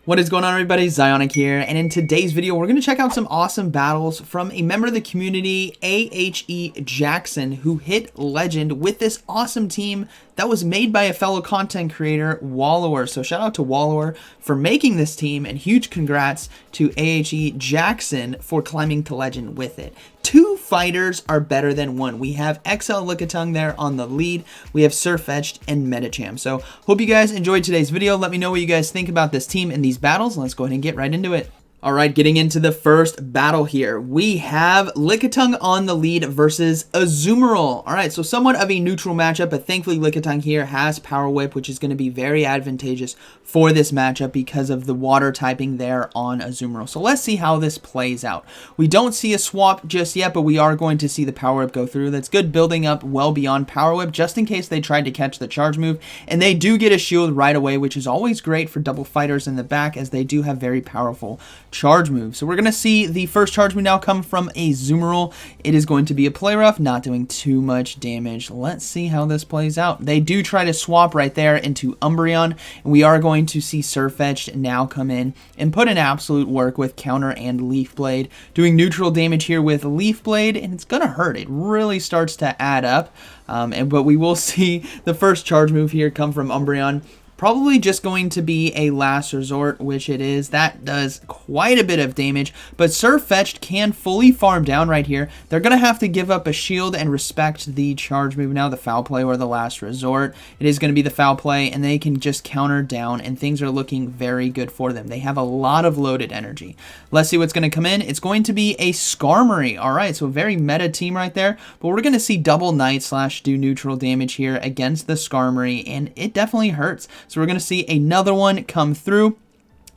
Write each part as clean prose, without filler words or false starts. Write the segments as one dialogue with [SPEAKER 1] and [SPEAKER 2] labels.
[SPEAKER 1] What is going on, everybody? ZyoniK here, and in today's video we're going to check out some awesome battles from a member of the community, AHE Jackson, who hit legend with this awesome team that was made by a fellow content creator, Wallower. So shout out to Wallower for making this team, and huge congrats to AHE Jackson for climbing to legend with it. Two fighters are better than one. We have XL Lickitung there on the lead. We have Surfetched and Medicham. So hope you guys enjoyed today's video. Let me know what you guys think about this team and these battles. Let's go ahead and get right into it. Alright, getting into the first battle here, we have Lickitung on the lead versus Azumarill. Alright, so somewhat of a neutral matchup, but thankfully Lickitung here has Power Whip, which is going to be very advantageous for this matchup because of the water typing there on Azumarill. So let's see how this plays out. We don't see a swap just yet, but we are going to see the Power Whip go through. That's good building up well beyond Power Whip, just in case they tried to catch the charge move. And they do get a shield right away, which is always great for double fighters in the back, as they do have very powerful charge move. So we're going to see the first charge move now come from a Azumarill. It is going to be a play rough, not doing too much damage. Let's see how this plays out. They do try to swap right there into Umbreon, and we are going to see Surfetched now come in and put in absolute work with Counter and Leaf Blade, doing neutral damage here with Leaf Blade, and it's going to hurt. It really starts to add up, but we will see the first charge move here come from Umbreon. Probably just going to be a last resort, which it is. That does quite a bit of damage, but Surfetched can fully farm down right here. They're going to have to give up a shield and respect the charge move now, the foul play or the last resort. It is going to be the foul play, and they can just counter down, and things are looking very good for them. They have a lot of loaded energy. Let's see what's going to come in. It's going to be a Skarmory. All right, so a very meta team right there, but we're going to see double Night Slash do neutral damage here against the Skarmory, and it definitely hurts. So we're going to see another one come through.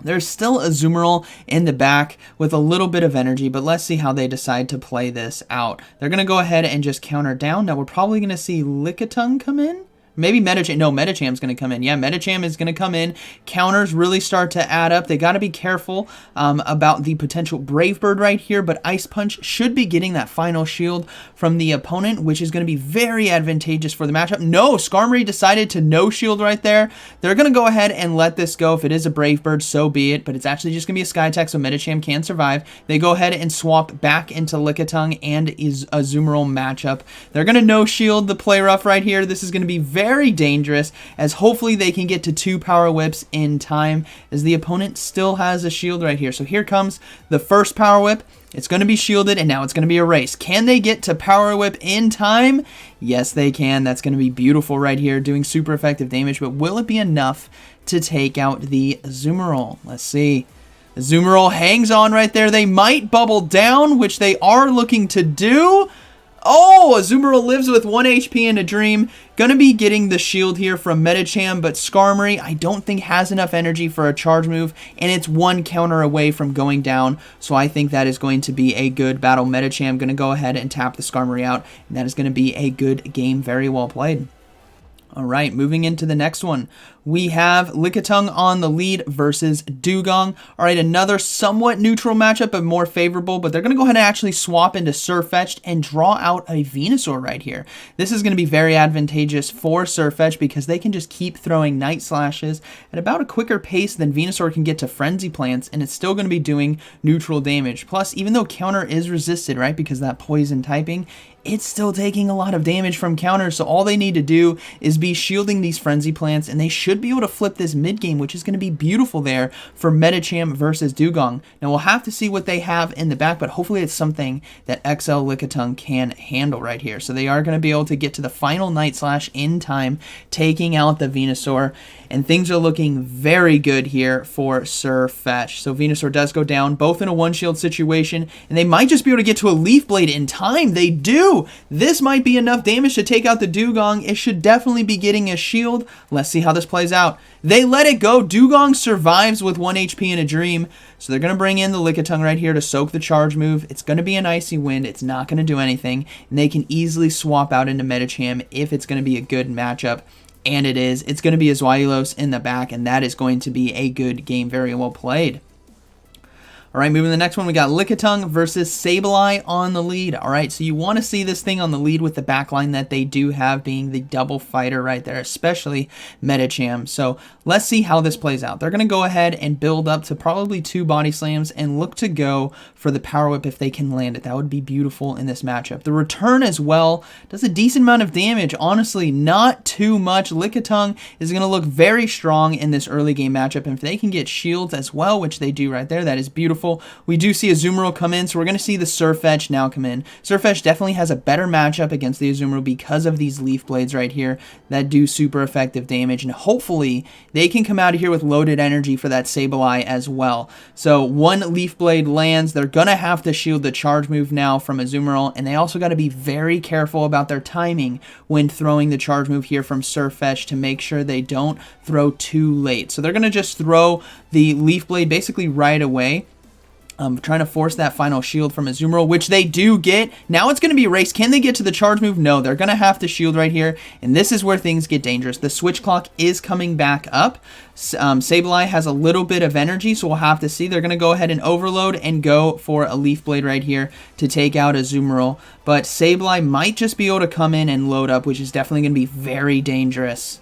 [SPEAKER 1] There's still a Azumarill in the back with a little bit of energy, but let's see how they decide to play this out. They're going to go ahead and just counter down. Now we're probably going to see Lickitung come in. Maybe Medicham. No, Medicham's going to come in. Yeah, Medicham is going to come in. Counters really start to add up. They got to be careful about the potential Brave Bird right here, but Ice Punch should be getting that final shield from the opponent, which is going to be very advantageous for the matchup. No, Skarmory decided to no shield right there. They're going to go ahead and let this go. If it is a Brave Bird, so be it, but it's actually just going to be a Sky Attack, so Medicham can survive. They go ahead and swap back into Lickitung and Azumarill matchup. They're going to no shield the play rough right here. This is going to be very dangerous, as hopefully they can get to 2 Power Whips in time, as the opponent still has a shield right here. So here comes the first Power Whip. It's going to be shielded, and now it's going to be a race. Can they get to Power Whip in time? Yes, they can. That's going to be beautiful right here, doing super effective damage, but will it be enough to take out the Azumarill? Let's see. Azumarill hangs on right there. They might bubble down, which they are looking to do. Oh, Azumarill lives with 1 HP and a dream. Gonna be getting the shield here from Medicham, but Skarmory I don't think has enough energy for a charge move, and it's 1 counter away from going down, so I think that is going to be a good battle. Medicham gonna go ahead and tap the Skarmory out, and that is gonna be a good game. Very well played. Alright, moving into the next one. We have Lickitung on the lead versus Dewgong. Alright, another somewhat neutral matchup, but more favorable, but they're going to go ahead and actually swap into Surfetched and draw out a Venusaur right here. This is going to be very advantageous for Surfetched because they can just keep throwing Night Slashes at about a quicker pace than Venusaur can get to Frenzy Plants, and it's still going to be doing neutral damage. Plus, even though counter is resisted, right, because of that poison typing, it's still taking a lot of damage from counters, so all they need to do is be shielding these Frenzy Plants, and they should be able to flip this mid-game, which is going to be beautiful there for Medicham versus Dewgong. Now, we'll have to see what they have in the back, but hopefully it's something that XL Lickitung can handle right here. So they are going to be able to get to the final Night Slash in time, taking out the Venusaur, and things are looking very good here for Surfetched. So Venusaur does go down, both in a one-shield situation, and they might just be able to get to a Leaf Blade in time. They do! This might be enough damage to take out the Dewgong. It should definitely be getting a shield. Let's see how this plays out. They let it go. Dewgong survives with 1 HP and a dream. So they're going to bring in the Lickitung right here to soak the charge move. It's going to be an Icy Wind. It's not going to do anything. And they can easily swap out into Medicham if it's going to be a good matchup. And it is. It's going to be a Zweilos in the back, and that is going to be a good game. Very well played. All right, moving to the next one, we got Lickitung versus Sableye on the lead. All right, so you want to see this thing on the lead with the backline that they do have, being the double fighter right there, especially Medicham. So let's see how this plays out. They're going to go ahead and build up to probably 2 body slams and look to go for the Power Whip if they can land it. That would be beautiful in this matchup. The return as well does a decent amount of damage. Honestly, not too much. Lickitung is going to look very strong in this early game matchup, and if they can get shields as well, which they do right there, that is beautiful. We do see Azumarill come in, so we're going to see the Surfetch now come in. Surfetch definitely has a better matchup against the Azumarill because of these Leaf Blades right here that do super effective damage, and hopefully they can come out of here with loaded energy for that Sableye as well. So 1 Leaf Blade lands. They're going to have to shield the charge move now from Azumarill, and they also got to be very careful about their timing when throwing the charge move here from Surfetch to make sure they don't throw too late. So they're going to just throw the Leaf Blade basically right away. Trying to force that final shield from Azumarill, which they do get. Now it's going to be a race. Can they get to the charge move? No, they're going to have to shield right here, and this is where things get dangerous. The switch clock is coming back up. Sableye has a little bit of energy, so we'll have to see. They're going to go ahead and overload and go for a Leaf Blade right here to take out Azumarill, but Sableye might just be able to come in and load up, which is definitely going to be very dangerous.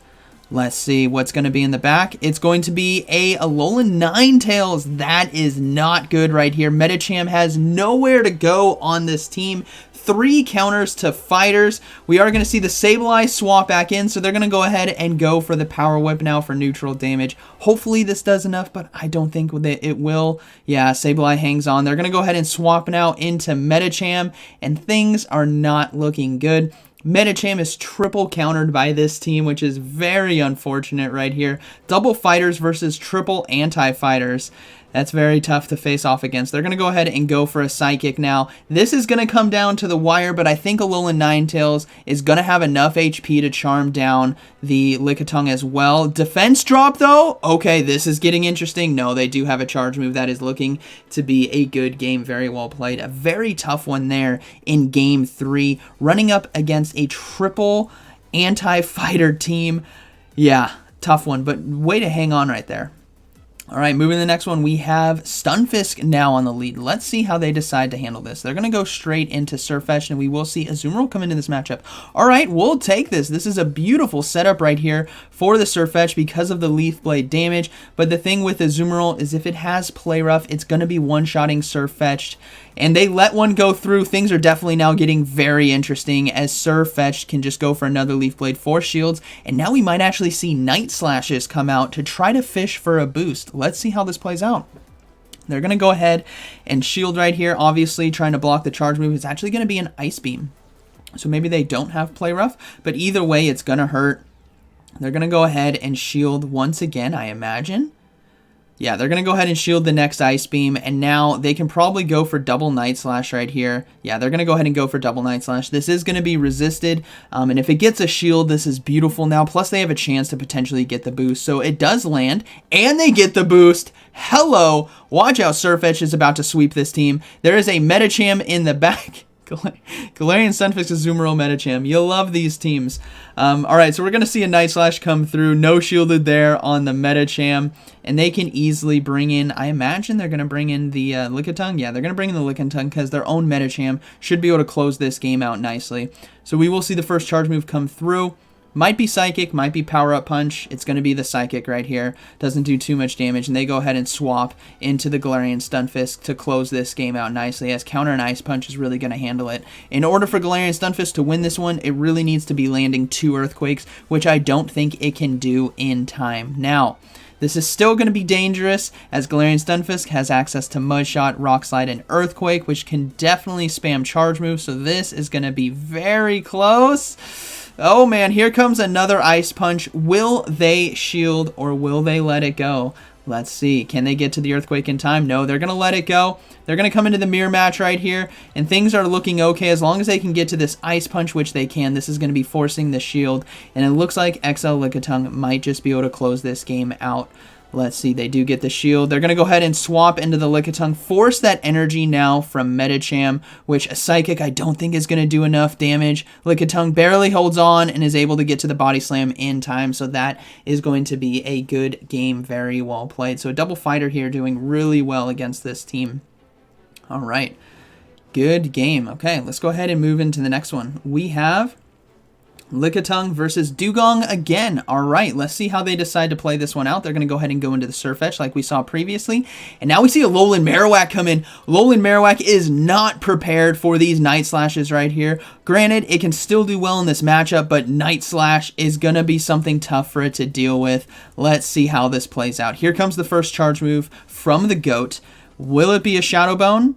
[SPEAKER 1] Let's see what's going to be in the back. It's going to be a Alolan Ninetales. That is not good right here. Medicham has nowhere to go on this team. 3 counters to fighters. We are going to see the Sableye swap back in, so they're going to go ahead and go for the Power Whip now for neutral damage. Hopefully this does enough, but I don't think that it will. Yeah, Sableye hangs on. They're going to go ahead and swap now into Medicham, and things are not looking good. Medicham is triple countered by this team, which is very unfortunate right here. Double fighters versus triple anti-fighters. That's very tough to face off against. They're going to go ahead and go for a Psychic now. This is going to come down to the wire, but I think Alolan Ninetales is going to have enough HP to charm down the Lickitung as well. Defense drop, though? Okay, this is getting interesting. No, they do have a charge move. That is looking to be a good game. Very well played. A very tough one there in Game 3. Running up against a triple anti-fighter team. Yeah, tough one, but way to hang on right there. All right, moving to the next one, we have Stunfisk now on the lead. Let's see how they decide to handle this. They're going to go straight into Surfetch, and we will see Azumarill come into this matchup. All right, we'll take this. This is a beautiful setup right here for the Surfetch because of the Leaf Blade damage. But the thing with Azumarill is if it has Play Rough, it's going to be one-shotting Surfetched. And they let one go through. Things are definitely now getting very interesting as Surfetch can just go for another Leaf Blade, 4 shields. And now we might actually see Night Slashes come out to try to fish for a boost. Let's see how this plays out. They're going to go ahead and shield right here. Obviously, trying to block the charge move. It's actually going to be an Ice Beam. So maybe they don't have Play Rough. But either way, it's going to hurt. They're going to go ahead and shield once again, I imagine. Yeah, they're going to go ahead and shield the next Ice Beam, and now they can probably go for double Night Slash right here. Yeah, they're going to go ahead and go for double Night Slash. This is going to be resisted, and if it gets a shield, this is beautiful now. Plus, they have a chance to potentially get the boost, so it does land, and they get the boost. Hello! Watch out, Surfetch is about to sweep this team. There is a Medicham in the back. Galarian, Stunfisk, Azumarill, Medicham. You'll love these teams. Alright, so we're going to see a Night Slash come through. No shielded there on the Medicham. And they can easily bring in, I imagine they're going to bring in the Lickitung. Yeah, they're going to bring in the Lickitung because their own Medicham should be able to close this game out nicely. So we will see the first charge move come through. Might be Psychic, might be Power Up Punch. It's going to be the Psychic right here. Doesn't do too much damage, and they go ahead and swap into the Galarian Stunfisk to close this game out nicely, as Counter and Ice Punch is really going to handle it. In order for Galarian Stunfisk to win this one, it really needs to be landing 2 Earthquakes, which I don't think it can do in time. Now, this is still going to be dangerous, as Galarian Stunfisk has access to Mud Shot, Rock Slide, and Earthquake, which can definitely spam charge moves, so this is going to be very close. Oh man, here comes another Ice Punch. Will they shield or will they let it go? Let's see. Can they get to the Earthquake in time? No, they're going to let it go. They're going to come into the mirror match right here, and things are looking okay. As long as they can get to this Ice Punch, which they can, this is going to be forcing the shield, and it looks like XL Lickitung might just be able to close this game out. Let's see, they do get the shield. They're going to go ahead and swap into the Lickitung, force that energy now from Medicham, which a Psychic I don't think is going to do enough damage. Lickitung barely holds on and is able to get to the Body Slam in time, so that is going to be a good game. Very well played. So a double fighter here doing really well against this team. All right, good game. Okay, let's go ahead and move into the next one. We have Lickitung versus Dewgong again. All right, let's see how they decide to play this one out. They're going to go ahead and go into the Surfetch like we saw previously. And now we see a Alolan Marowak come in. Alolan Marowak is not prepared for these Night Slashes right here. Granted, it can still do well in this matchup, but Night Slash is going to be something tough for it to deal with. Let's see how this plays out. Here comes the first charge move from the GOAT. Will it be a Shadow Bone?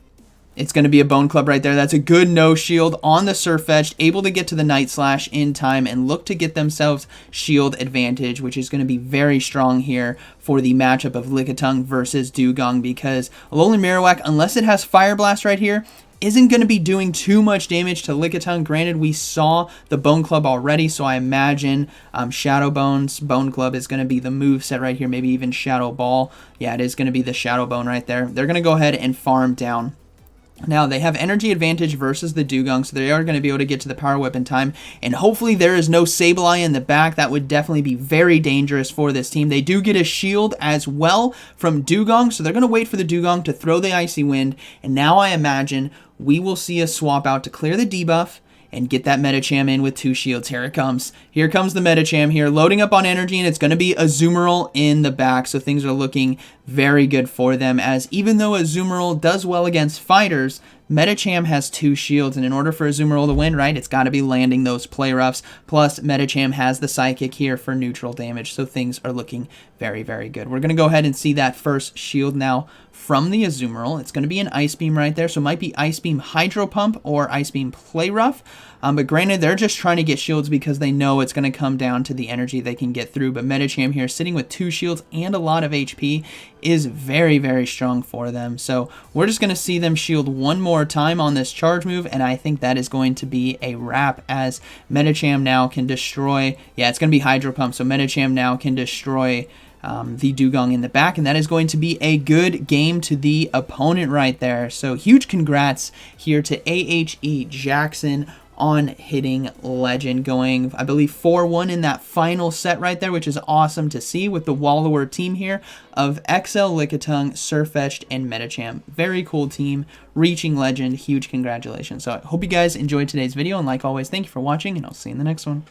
[SPEAKER 1] It's going to be a Bone Club right there. That's a good no shield on the Surfetched, able to get to the Night Slash in time and look to get themselves shield advantage, which is going to be very strong here for the matchup of Lickitung versus Dewgong, because Alolan Marowak, unless it has Fire Blast right here, isn't going to be doing too much damage to Lickitung. Granted, we saw the Bone Club already, so I imagine Shadow Bone's Bone Club is going to be the move set right here, maybe even Shadow Ball. Yeah, it is going to be the Shadow Bone right there. They're going to go ahead and farm down. Now, they have energy advantage versus the Dewgong, so they are going to be able to get to the Power Whip in time, and hopefully there is no Sableye in the back. That would definitely be very dangerous for this team. They do get a shield as well from Dewgong, so they're going to wait for the Dewgong to throw the Icy Wind, and now I imagine we will see a swap out to clear the debuff and get that Medicham in with 2 shields. Here it comes. Here comes the Medicham here, loading up on energy, and it's going to be Azumarill in the back, so things are looking very good for them, as even though Azumarill does well against fighters, Medicham has 2 shields, and in order for Azumarill to win, right, it's got to be landing those play roughs, plus Medicham has the Psychic here for neutral damage, so things are looking very, very good. We're going to go ahead and see that first shield now from the Azumarill. It's going to be an Ice Beam right there, so it might be Ice Beam Hydro Pump or Ice Beam Play Rough. But granted, they're just trying to get shields because they know it's going to come down to the energy they can get through. But Medicham here, sitting with 2 shields and a lot of HP, is very, very strong for them. So we're just going to see them shield one more time on this charge move, and I think that is going to be a wrap, as Medicham now can destroy. Yeah, it's going to be Hydro Pump, so Medicham now can destroy the Dewgong in the back, and that is going to be a good game to the opponent right there. So huge congrats here to AHE Jackson on hitting Legend, going, I believe, 4-1 in that final set right there, which is awesome to see with the Wallower team here of XL, Lickitung, Surfetched, and Medicham. Very cool team, reaching Legend. Huge congratulations. So I hope you guys enjoyed today's video, and like always, thank you for watching, and I'll see you in the next one.